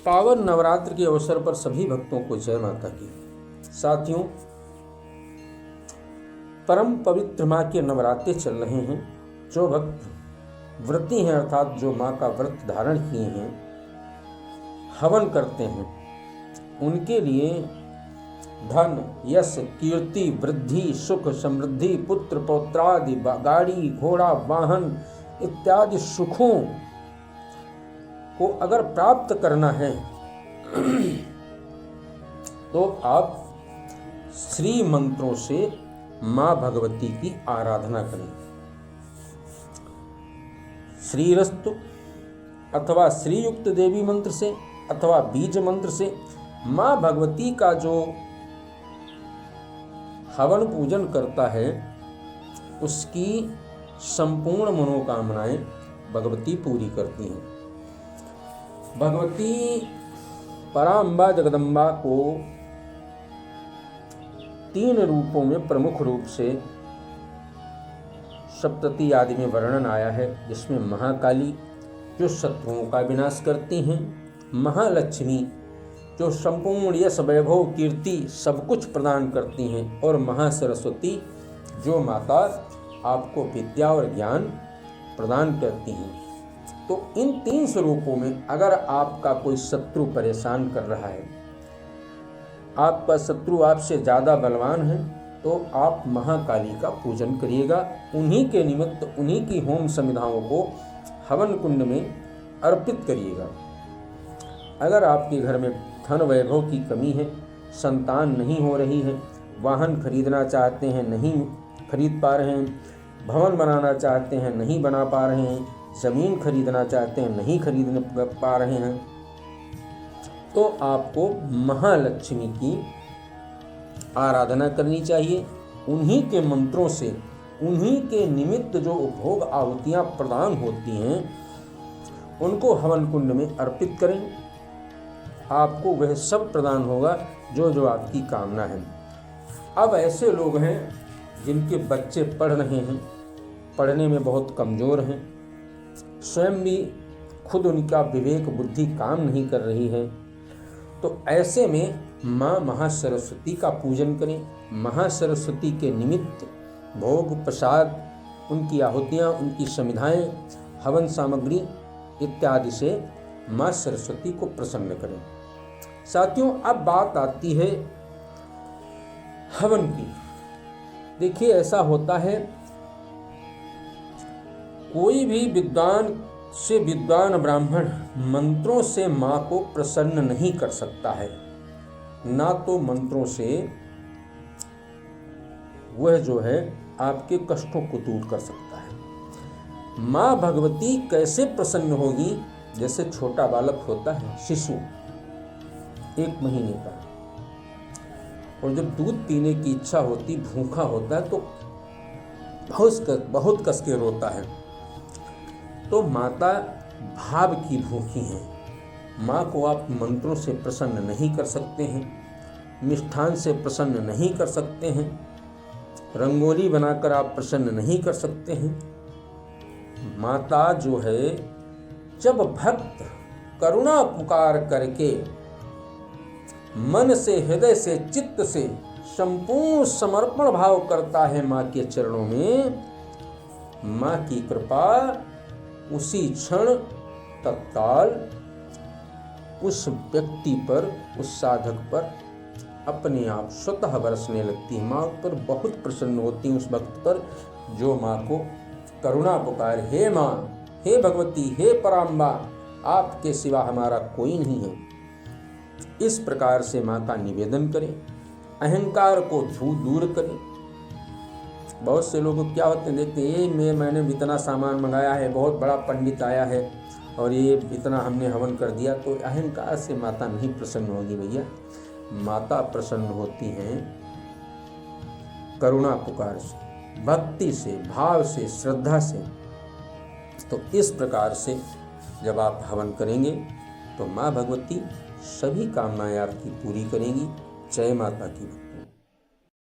पावन नवरात्र के अवसर पर सभी भक्तों को जय माता की। साथियों, परम पवित्र माँ के नवरात्रे चल रहे हैं। जो भक्त व्रती हैं अर्थात जो माँ का व्रत धारण किए हैं, हवन करते हैं, उनके लिए धन, यश, कीर्ति, वृद्धि, सुख, समृद्धि, पुत्र पौत्रादि, गाड़ी घोड़ा वाहन इत्यादि सुखों को अगर प्राप्त करना है तो आप श्री मंत्रों से माँ भगवती की आराधना करें। श्रीरस्तु अथवा श्रीयुक्त देवी मंत्र से अथवा बीज मंत्र से माँ भगवती का जो हवन पूजन करता है उसकी संपूर्ण मनोकामनाएं भगवती पूरी करती हैं। भगवती पराम्बा जगदम्बा को 3 रूपों में प्रमुख रूप से सप्तती आदि में वर्णन आया है, जिसमें महाकाली जो शत्रुओं का विनाश करती हैं, महालक्ष्मी जो संपूर्ण यश वैभव कीर्ति सब कुछ प्रदान करती हैं, और महासरस्वती जो माता आपको विद्या और ज्ञान प्रदान करती हैं। तो इन 3 स्वरूपों में अगर आपका कोई शत्रु परेशान कर रहा है, आपका शत्रु आपसे ज़्यादा बलवान है, तो आप महाकाली का पूजन करिएगा। उन्हीं के निमित्त उन्हीं की होम समिधाओं को हवन कुंड में अर्पित करिएगा। अगर आपके घर में धन वैभव की कमी है, संतान नहीं हो रही है, वाहन खरीदना चाहते हैं नहीं खरीद पा रहे हैं, भवन बनाना चाहते हैं नहीं बना पा रहे हैं, ज़मीन खरीदना चाहते हैं नहीं खरीद पा रहे हैं, तो आपको महालक्ष्मी की आराधना करनी चाहिए। उन्हीं के मंत्रों से, उन्हीं के निमित्त जो उपभोग आहुतियाँ प्रदान होती हैं उनको हवन कुंड में अर्पित करें। आपको वह सब प्रदान होगा जो जो आपकी कामना है। अब ऐसे लोग हैं जिनके बच्चे पढ़ रहे हैं, पढ़ने में बहुत कमज़ोर हैं, स्वयं भी खुद उनका विवेक बुद्धि काम नहीं कर रही है, तो ऐसे में माँ महासरस्वती का पूजन करें। महासरस्वती के निमित्त भोग प्रसाद, उनकी आहुतियाँ, उनकी समिधाएँ, हवन सामग्री इत्यादि से माँ सरस्वती को प्रसन्न करें। साथियों, अब बात आती है हवन की। देखिए, ऐसा होता है कोई भी विद्वान ब्राह्मण मंत्रों से माँ को प्रसन्न नहीं कर सकता है, ना तो मंत्रों से वह जो है आपके कष्टों को दूर कर सकता है। माँ भगवती कैसे प्रसन्न होगी? जैसे छोटा बालक होता है, शिशु 1 महीने का, और जब दूध पीने की इच्छा होती, भूखा होता है, तो बहुत कस के रोता है। तो माता भाव की भूखी हैं। माँ को आप मंत्रों से प्रसन्न नहीं कर सकते हैं, मिष्ठान से प्रसन्न नहीं कर सकते हैं, रंगोली बनाकर आप प्रसन्न नहीं कर सकते हैं। माता जो है, जब भक्त करुणा पुकार करके मन से, हृदय से, चित्त से संपूर्ण समर्पण भाव करता है माँ के चरणों में, माँ की कृपा उसी क्षण तत्काल उस व्यक्ति पर, उस साधक पर अपने आप स्वतः बरसने लगती है। माँ पर बहुत प्रसन्न होती है उस भक्त पर जो माँ को करुणा पुकार, हे माँ, हे भगवती, हे पराम्बा, आपके सिवा हमारा कोई नहीं है। इस प्रकार से माँ का निवेदन करें, अहंकार को दूर करें। बहुत से लोग क्या होते हैं, देखते हैं मैंने इतना सामान मंगाया है, बहुत बड़ा पंडित आया है और ये इतना हमने हवन कर दिया, तो अहंकार से माता नहीं प्रसन्न होगी भैया। माता प्रसन्न होती हैं करुणा पुकार से, भक्ति से, भाव से, श्रद्धा से। तो इस प्रकार से जब आप हवन करेंगे तो माँ भगवती सभी कामनाएं आपकी पूरी करेंगी। जय माता की।